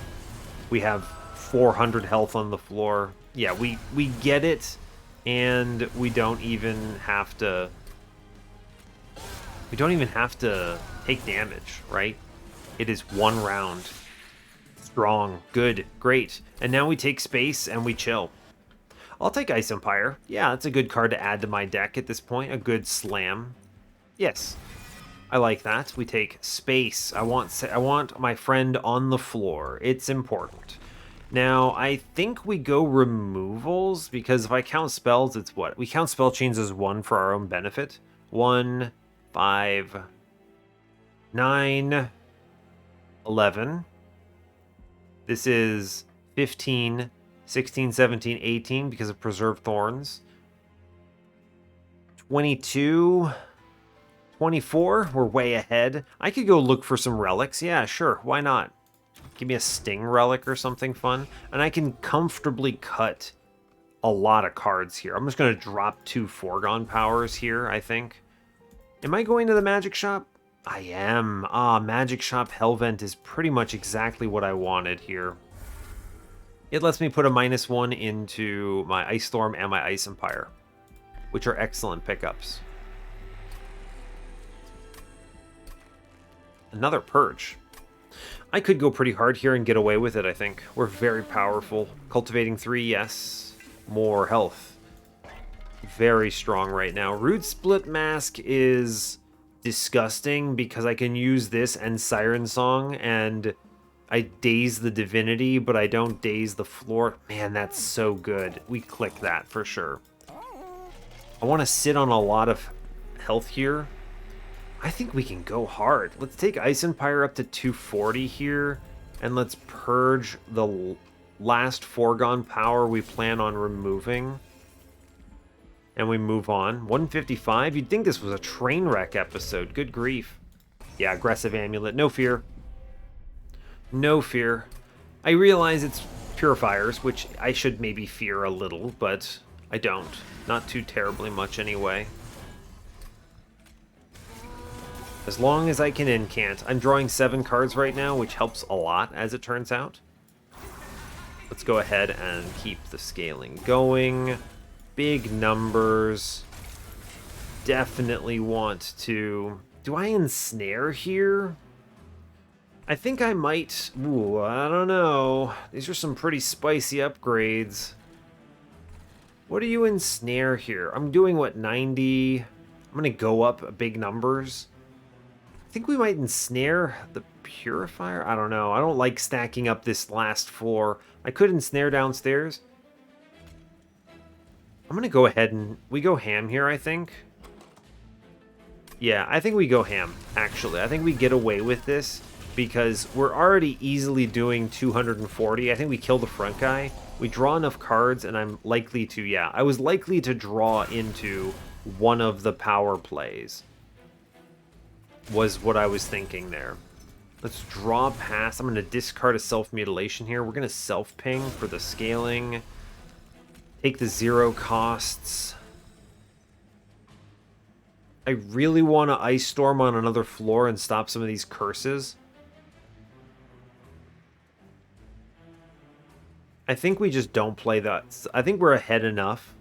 We have 400 health on the floor. Yeah, we get it, and we don't even have to... We don't even have to take damage, right? It is one round. Strong, good, great. And now we take space and we chill. I'll take Ice Empire. Yeah, that's a good card to add to my deck at this point. A good slam. Yes, I like that. We take space. I want my friend on the floor. It's important. Now, I think we go removals, because if I count spells, it's what? We count spell chains as 1 for our own benefit. 1, 5, 9, 11. This is 15, 16, 17, 18 because of Preserved Thorns. 22, 24, we're way ahead. I could go look for some relics. Yeah, sure, why not? Give me a Sting relic or something fun. And I can comfortably cut a lot of cards here. I'm just going to drop 2 Foregone Powers here, I think. Am I going to the Magic Shop? I am. Magic Shop Hellvent is pretty much exactly what I wanted here. It lets me put a -1 into my Ice Storm and my Ice Empire, which are excellent pickups. Another Purge. I could go pretty hard here and get away with it, I think. We're very powerful. Cultivating 3, yes. More health. Very strong right now. Root Split Mask is disgusting because I can use this and Siren Song, and I daze the Divinity, but I don't daze the floor. Man, that's so good. We click that for sure. I want to sit on a lot of health here. I think we can go hard. Let's take Ice Empire up to 240 here, and let's purge the last foregone power we plan on removing. And we move on. 155? You'd think this was a train wreck episode. Good grief. Yeah, aggressive amulet. No fear. No fear. I realize it's purifiers, which I should maybe fear a little, but I don't. Not too terribly much anyway. As long as I can incant. I'm drawing 7 cards right now, which helps a lot, as it turns out. Let's go ahead and keep the scaling going. Big numbers. Definitely want to... Do I ensnare here? I think I might... Ooh, I don't know. These are some pretty spicy upgrades. What do you ensnare here? I'm doing, what, 90? I'm going to go up big numbers. I think we might ensnare the Purifier? I don't know. I don't like stacking up this last floor. I could ensnare downstairs. I'm going to go ahead and... We go ham here, I think. Yeah, I think we go ham, actually. I think we get away with this because we're already easily doing 240. I think we kill the front guy. We draw enough cards, and I'm likely to... Yeah, I was likely to draw into one of the power plays. Was what I was thinking there. Let's draw past. I'm going to discard a self-mutilation here. We're going to self-ping for the scaling. Take the 0 costs. I really want to Ice Storm on another floor and stop some of these curses. I think we just don't play that. I think we're ahead enough.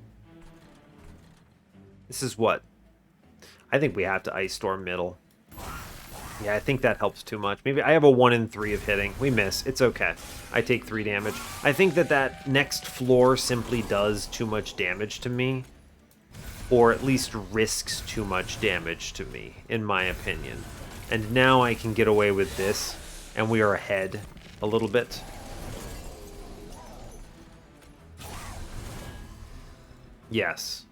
This is what? I think we have to Ice Storm middle. Yeah, I think that helps too much. Maybe I have a 1 in 3 of hitting. We miss. It's okay. I take 3 damage. I think that next floor simply does too much damage to me. Or at least risks too much damage to me, in my opinion. And now I can get away with this. And we are ahead a little bit. Yes.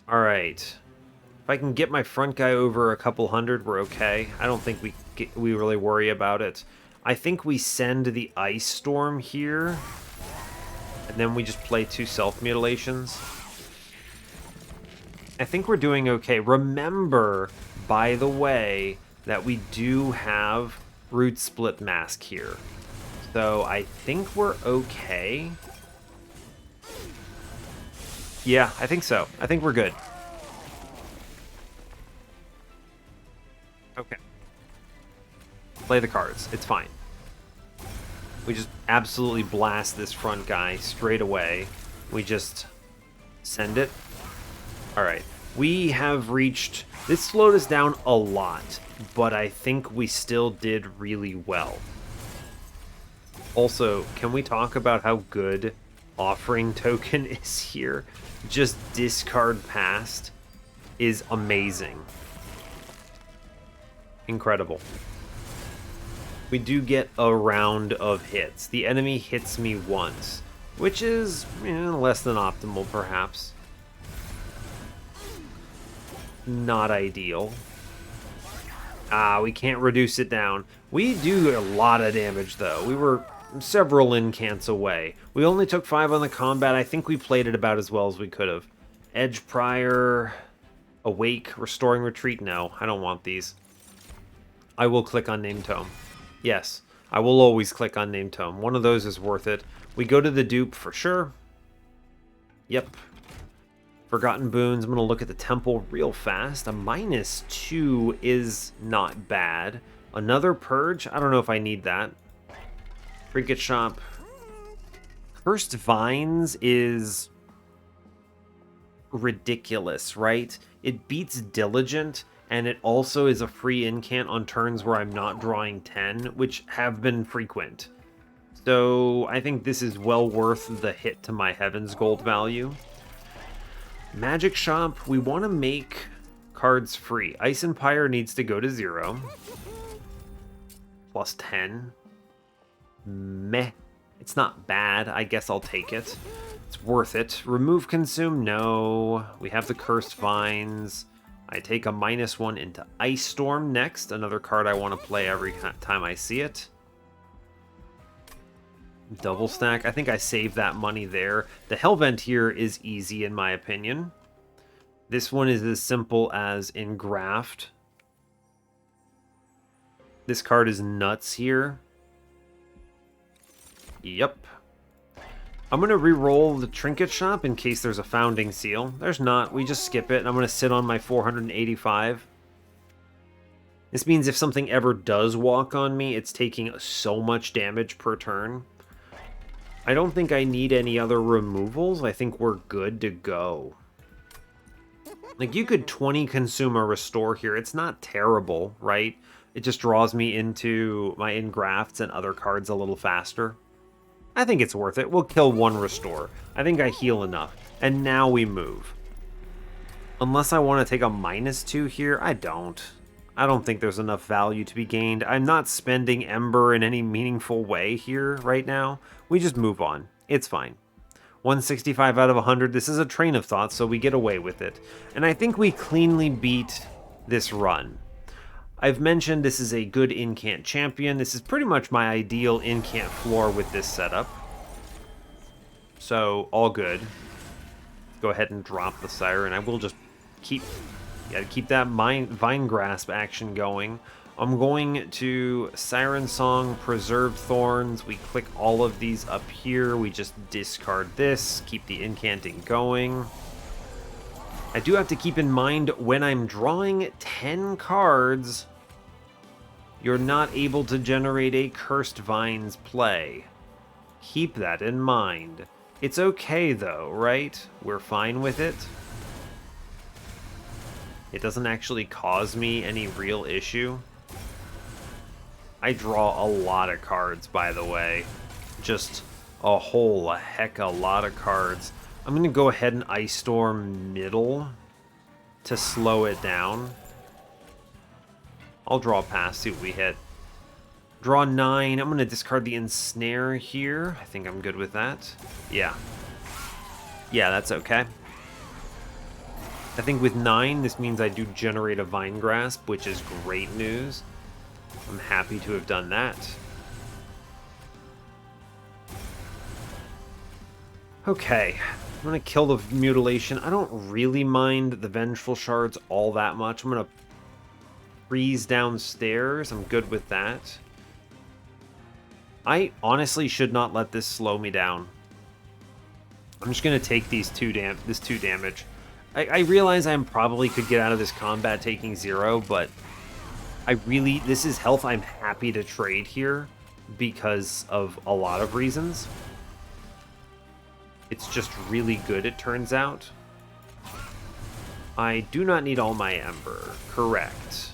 Alright. If I can get my front guy over a couple hundred, we're okay. I don't think we really worry about it. I think we send the Ice Storm here. And then we just play 2 self-mutilations. I think we're doing okay. Remember, by the way, that we do have Root Split Mask here. So I think we're okay. Yeah, I think so. I think we're good. Okay. Play the cards. It's fine. We just absolutely blast this front guy straight away. We just send it. Alright. We have reached... This slowed us down a lot, but I think we still did really well. Also, can we talk about how good Offering Token is here? Just discard past is amazing. Incredible. We do get a round of hits. The enemy hits me once, which is less than optimal, perhaps. Not ideal. We can't reduce it down. We do a lot of damage, though. We were several incants away. We only took 5 on the combat. I think we played it about as well as we could have. Edge Prior, Awake, Restoring Retreat. No, I don't want these. I will click on Name Tome. Yes, I will always click on Name Tome. One of those is worth it. We go to the dupe for sure. Yep. Forgotten Boons. I'm going to look at the temple real fast. A -2 is not bad. Another Purge? I don't know if I need that. Trinket Shop. Cursed Vines is ridiculous, right? It beats Diligent, and it also is a free incant on turns where I'm not drawing 10, which have been frequent. So I think this is well worth the hit to my Heaven's Gold value. Magic Shop, we want to make cards free. Ice Empire needs to go to 0. Plus 10. Meh. It's not bad. I guess I'll take it. It's worth it. Remove consume? No. We have the Cursed Vines. I take a -1 into Ice Storm next. Another card I want to play every time I see it. Double stack. I think I saved that money there. The Hellvent here is easy in my opinion. This one is as simple as Engraft. This card is nuts here. Yep. I'm going to re-roll the Trinket Shop in case there's a Founding Seal. There's not. We just skip it, and I'm going to sit on my 485. This means if something ever does walk on me, it's taking so much damage per turn. I don't think I need any other removals. I think we're good to go. Like, you could 20 consume a Restore here. It's not terrible, right? It just draws me into my Engrafts and other cards a little faster. I think it's worth it. We'll kill one Restore. I think I heal enough. And now we move. Unless I want to take a -2 here, I don't. I don't think there's enough value to be gained. I'm not spending Ember in any meaningful way here right now. We just move on. It's fine. 165 out of 100. This is a train of thought, so we get away with it. And I think we cleanly beat this run. I've mentioned this is a good Incant champion. This is pretty much my ideal Incant floor with this setup. So, all good. Go ahead and drop the Siren. I will just gotta keep that Vine Grasp action going. I'm going to Siren Song, Preserved Thorns. We click all of these up here. We just discard this, keep the incanting going. I do have to keep in mind when I'm drawing 10 cards, you're not able to generate a Cursed Vines play. Keep that in mind. It's okay though, right? We're fine with it. It doesn't actually cause me any real issue. I draw a lot of cards, by the way. Just a whole heck of a lot of cards. I'm going to go ahead and Ice Storm middle to slow it down. I'll draw past, see what we hit. Draw 9. I'm going to discard the Ensnare here. I think I'm good with that. Yeah. Yeah, that's okay. I think with 9, this means I do generate a Vine Grasp, which is great news. I'm happy to have done that. Okay, I'm going to kill the Mutilation. I don't really mind the Vengeful Shards all that much. I'm going to freeze downstairs. I'm good with that. I honestly should not let this slow me down. I'm just going to take this 2 damage. I realize I probably could get out of this combat taking 0, but this is health I'm happy to trade here because of a lot of reasons. It's just really good, it turns out. I do not need all my Ember. Correct.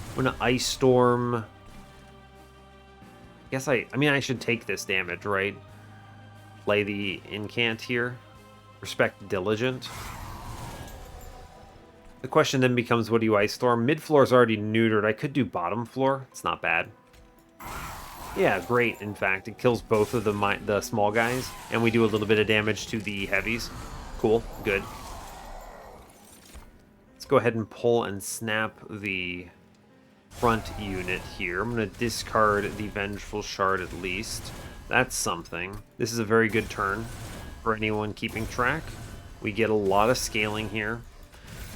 I'm going to Ice Storm. I mean, I should take this damage, right? Play the Incant here. Respect Diligent. The question then becomes, what do you Ice Storm? Mid floor is already neutered. I could do bottom floor. It's not bad. Yeah, great. In fact, it kills both of the small guys, and we do a little bit of damage to the heavies. Cool. Good. Let's go ahead and pull and snap the front unit here. I'm going to discard the Vengeful Shard at least. That's something. This is a very good turn for anyone keeping track. We get a lot of scaling here.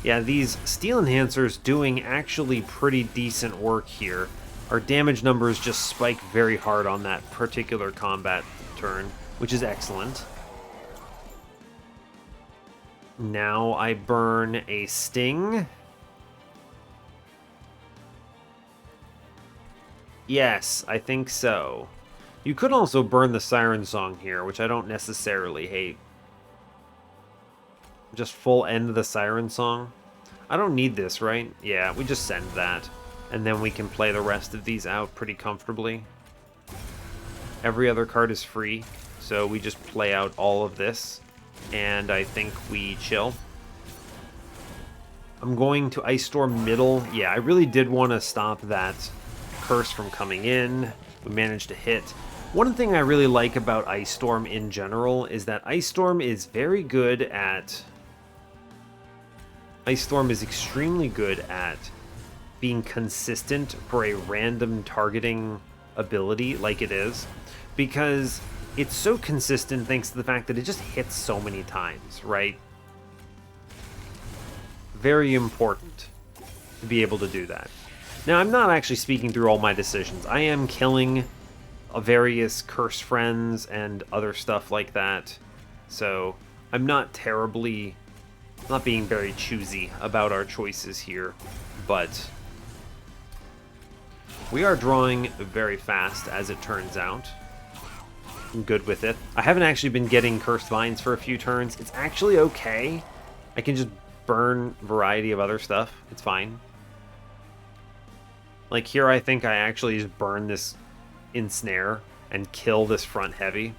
Yeah, these Steel Enhancers doing actually pretty decent work here. Our damage numbers just spike very hard on that particular combat turn, which is excellent. Now I burn a Sting. Yes, I think so. You could also burn the Siren Song here, which I don't necessarily hate. Just full end the Siren Song. I don't need this, right? Yeah, we just send that. And then we can play the rest of these out pretty comfortably. Every other card is free, so we just play out all of this. And I think we chill. I'm going to Ice Storm middle. Yeah, I really did want to stop that curse from coming in. We managed to hit. One thing I really like about Ice Storm in general is that Ice Storm is very good at... Ice Storm is extremely good at being consistent for a random targeting ability like it is, because it's so consistent thanks to the fact that it just hits so many times, right? Very important to be able to do that. Now, I'm not actually speaking through all my decisions. I am killing various curse friends and other stuff like that, so I'm not being very choosy about our choices here, but we are drawing very fast, as it turns out. I'm good with it. I haven't actually been getting Cursed Vines for a few turns. It's actually okay. I can just burn a variety of other stuff. It's fine. Like here, I think I actually just burn this Ensnare and kill this front heavy.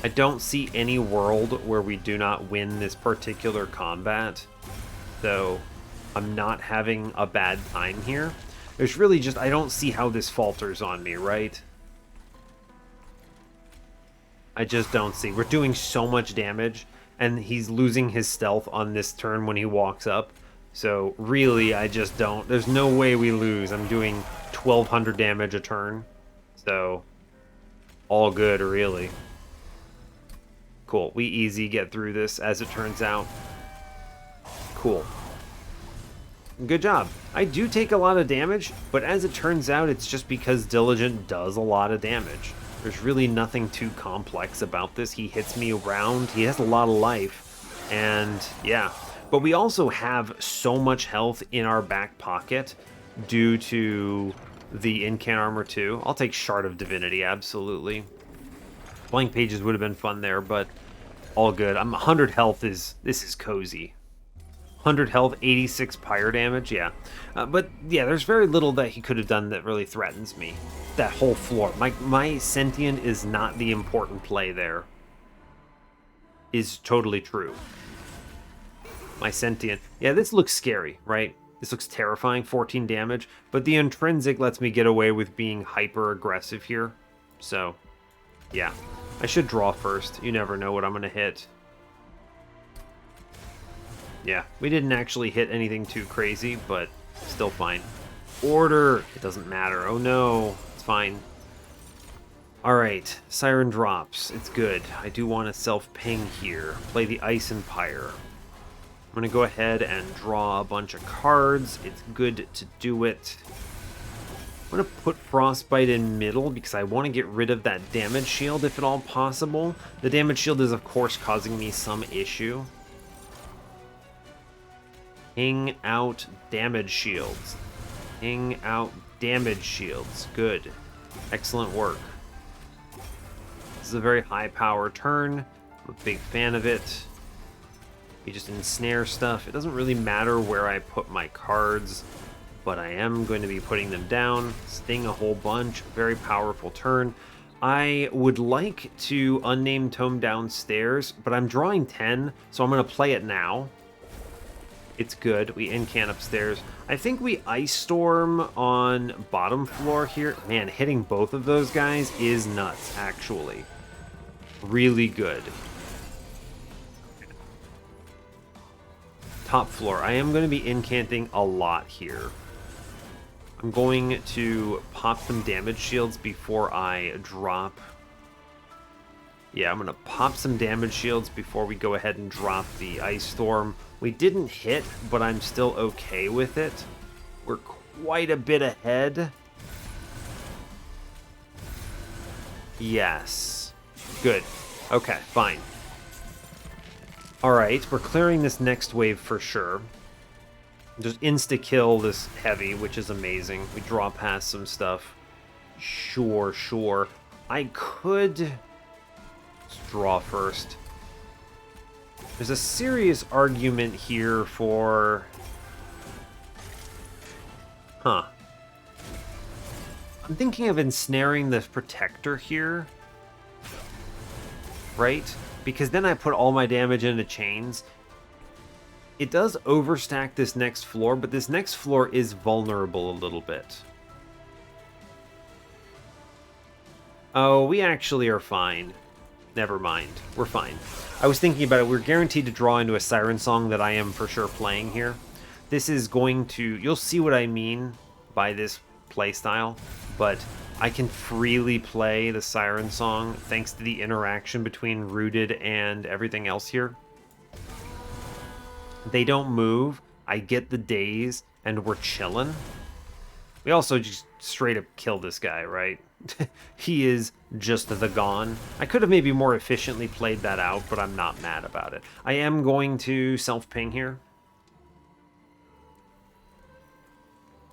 I don't see any world where we do not win this particular combat, so I'm not having a bad time here. There's really just, I don't see how this falters on me, right? I just don't see. We're doing so much damage, and he's losing his stealth on this turn when he walks up. So really, I just don't. There's no way we lose. I'm doing 1,200 damage a turn. So all good, really. Cool. We easy get through this, as it turns out. Cool. Good job. I do take a lot of damage, but as it turns out, it's just because Diligent does a lot of damage. There's really nothing too complex about this. He hits me around. He has a lot of life. And yeah. But we also have so much health in our back pocket due to the Incant armor too. I'll take Shard of Divinity, absolutely. Blank Pages would have been fun there, but all good. I'm 100 health this is cozy. 100 health, 86 pyre damage, yeah. But yeah, there's very little that he could have done that really threatens me. That whole floor. My Sentient is not the important play there. Is totally true. My Sentient. Yeah, this looks scary, right? This looks terrifying, 14 damage. But the Intrinsic lets me get away with being hyper-aggressive here. So, yeah. I should draw first. You never know what I'm going to hit. Yeah, we didn't actually hit anything too crazy, but still fine. Order! It doesn't matter. Oh no, it's fine. Alright, Siren drops. It's good. I do want to self-ping here. Play the Ice Empire. I'm going to go ahead and draw a bunch of cards. It's good to do it. I'm going to put Frostbite in middle because I want to get rid of that damage shield if at all possible. The damage shield is, of course, causing me some issue. Ping out damage shields. Ping out damage shields. Good. Excellent work. This is a very high power turn. I'm a big fan of it. You just ensnare stuff. It doesn't really matter where I put my cards, but I am going to be putting them down. Sting a whole bunch. Very powerful turn. I would like to Unnamed Tome downstairs, but I'm drawing 10, so I'm going to play it now. It's good. We Incant upstairs. I think we Ice Storm on bottom floor here. Man, hitting both of those guys is nuts, actually. Really good. Top floor. I am going to be incanting a lot here. I'm going to pop some damage shields before I drop. Yeah, I'm going to pop some damage shields before we go ahead and drop the Ice Storm. We didn't hit, but I'm still okay with it. We're quite a bit ahead. Yes. Good. Okay, fine. Alright, we're clearing this next wave for sure. Just insta-kill this heavy, which is amazing. We draw past some stuff. Sure, sure. I could... Let's draw first. There's a serious argument here for... Huh. I'm thinking of ensnaring the Protector here. Right? Because then I put all my damage into chains. It does overstack this next floor, but this next floor is vulnerable a little bit. Oh, we actually are fine. Never mind. We're fine. I was thinking about it. We're guaranteed to draw into a Siren Song that I am for sure playing here. This is going to... You'll see what I mean by this playstyle, but I can freely play the Siren Song thanks to the interaction between Rooted and everything else here. They don't move. I get the daze, and we're chilling. We also just straight up kill this guy, right? He is just the gone. I could have maybe more efficiently played that out, but I'm not mad about it. I am going to self-ping here.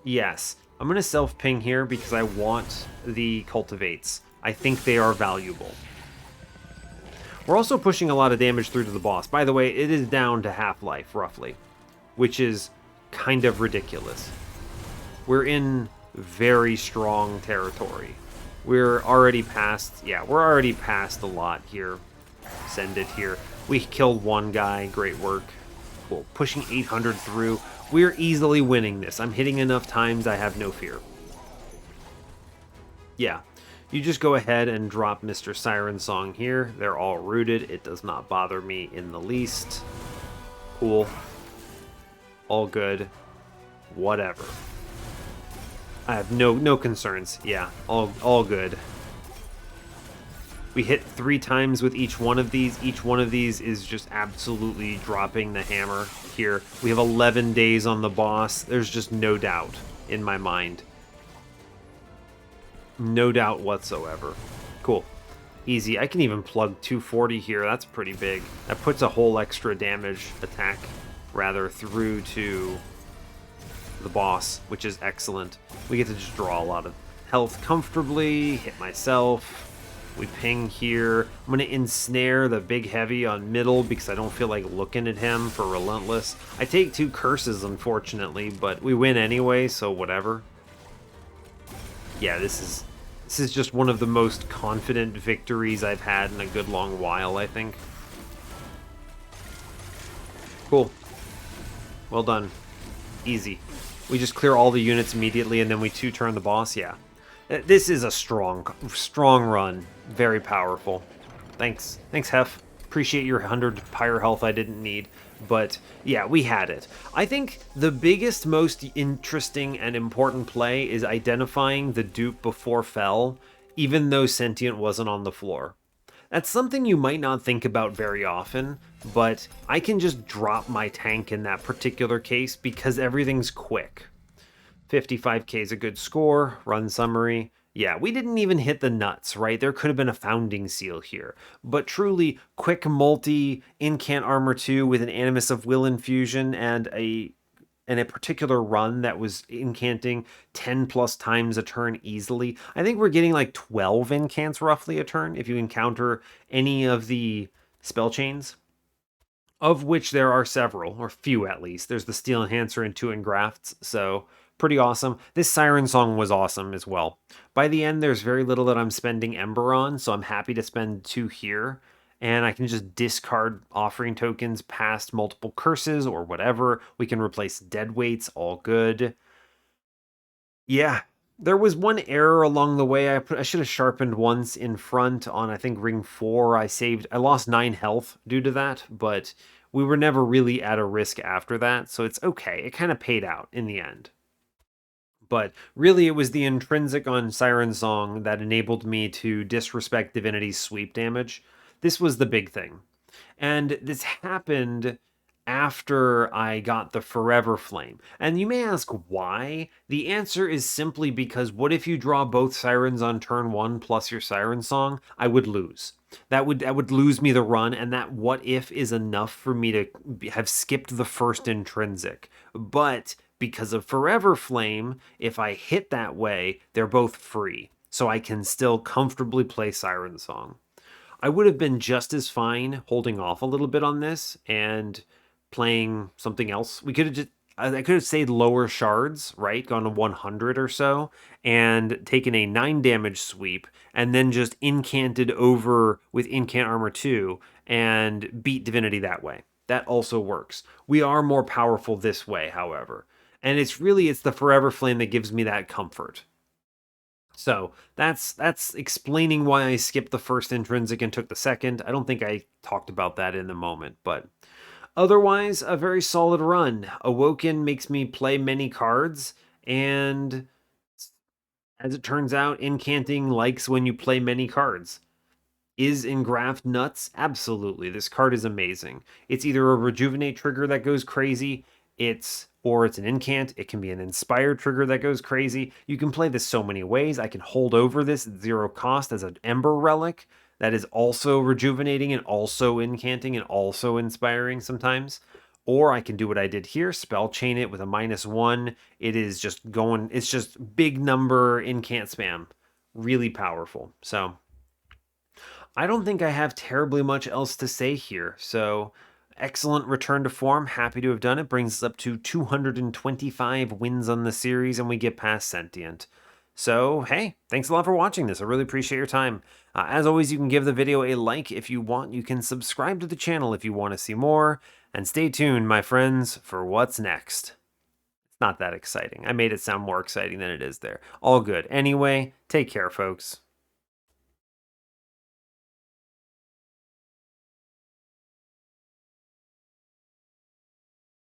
Yes, I'm going to self-ping here because I want the cultivates. I think they are valuable. We're also pushing a lot of damage through to the boss. By the way, it is down to half-life, roughly, which is kind of ridiculous. We're in very strong territory. We're already past, we're already past a lot here. Send it here. We killed one guy, great work. Cool, pushing 800 through. We're easily winning this. I'm hitting enough times, I have no fear. Yeah, you just go ahead and drop Mr. Siren Song here. They're all rooted. It does not bother me in the least. Cool. All good. Whatever. I have no concerns. Yeah, all good. We hit 3 times with each one of these. Each one of these is just absolutely dropping the hammer here. We have 11 days on the boss. There's just no doubt in my mind. No doubt whatsoever. Cool. Easy. I can even plug 240 here. That's pretty big. That puts a whole extra damage attack, rather, through to the boss, which is excellent. We get to just draw a lot of health comfortably, hit myself. We ping here. I'm going to ensnare the big heavy on middle because I don't feel like looking at him for relentless. I take 2 curses, unfortunately, but we win anyway, so whatever. Yeah, this is just one of the most confident victories I've had in a good long while, I think. Cool. Well done. Easy. We just clear all the units immediately, and then we 2-turn the boss. Yeah. This is a strong run. Very powerful. Thanks. Thanks, Hef. Appreciate your 100 pyre health I didn't need. But, yeah, we had it. I think the biggest, most interesting and important play is identifying the dupe before fell, even though Sentient wasn't on the floor. That's something you might not think about very often, but I can just drop my tank in that particular case because everything's quick. 55k is a good score. Run summary. Yeah, we didn't even hit the nuts, right? There could have been a founding seal here. But truly, quick multi, Incant Armor 2 with an Animus of Will infusion and a particular run that was incanting 10 plus times a turn easily. I think we're getting like 12 incants roughly a turn if you encounter any of the spell chains, of which there are several, or few at least. There's the Steel Enhancer and 2 Engrafts, so pretty awesome. This Siren Song was awesome as well. By the end, there's very little that I'm spending Ember on, so I'm happy to spend 2 here. And I can just discard offering tokens past multiple curses or whatever. We can replace dead weights, all good. Yeah, there was one error along the way. I should have sharpened once in front on, I think, ring 4. I lost 9 health due to that, but we were never really at a risk after that, so it's okay. It kind of paid out in the end. But really, it was the intrinsic on Siren Song that enabled me to disrespect Divinity's sweep damage. This was the big thing. And this happened after I got the Forever Flame. And you may ask why? The answer is simply because what if you draw both Sirens on turn 1 plus your Siren Song? I would lose. That would lose me the run, and that what if is enough for me to have skipped the first intrinsic. But because of Forever Flame, if I hit that way, they're both free. So I can still comfortably play Siren Song. I would have been just as fine holding off a little bit on this and playing something else. I could have stayed lower shards, right? Gone to 100 or so, and taken a 9 damage sweep, and then just incanted over with Incant Armor 2 and beat Divinity that way. that also works. We are more powerful this way, however. And it's the Forever Flame that gives me that comfort. So that's explaining why I skipped the first intrinsic and took the second. I don't think I talked about that in the moment, but otherwise, a very solid run. Awoken makes me play many cards, and as it turns out, Incanting likes when you play many cards. Is Engraft nuts? Absolutely. This card is amazing. It's either a Rejuvenate trigger that goes crazy, or it's an Incant. It can be an Inspire trigger that goes crazy. You can play this so many ways. I can hold over this at 0 cost as an Ember Relic that is also rejuvenating and also incanting and also inspiring sometimes. Or I can do what I did here, spell chain it with a -1. It is just going, it's just big number incant spam. Really powerful. So I don't think I have terribly much else to say here. So, excellent return to form. Happy to have done it. Brings us up to 225 wins on the series, and we get past Sentient. So, hey, thanks a lot for watching this. I really appreciate your time. As always, you can give the video a like if you want. You can subscribe to the channel if you want to see more. And stay tuned, my friends, for what's next. It's not that exciting. I made it sound more exciting than it is there. All good. Anyway, take care, folks.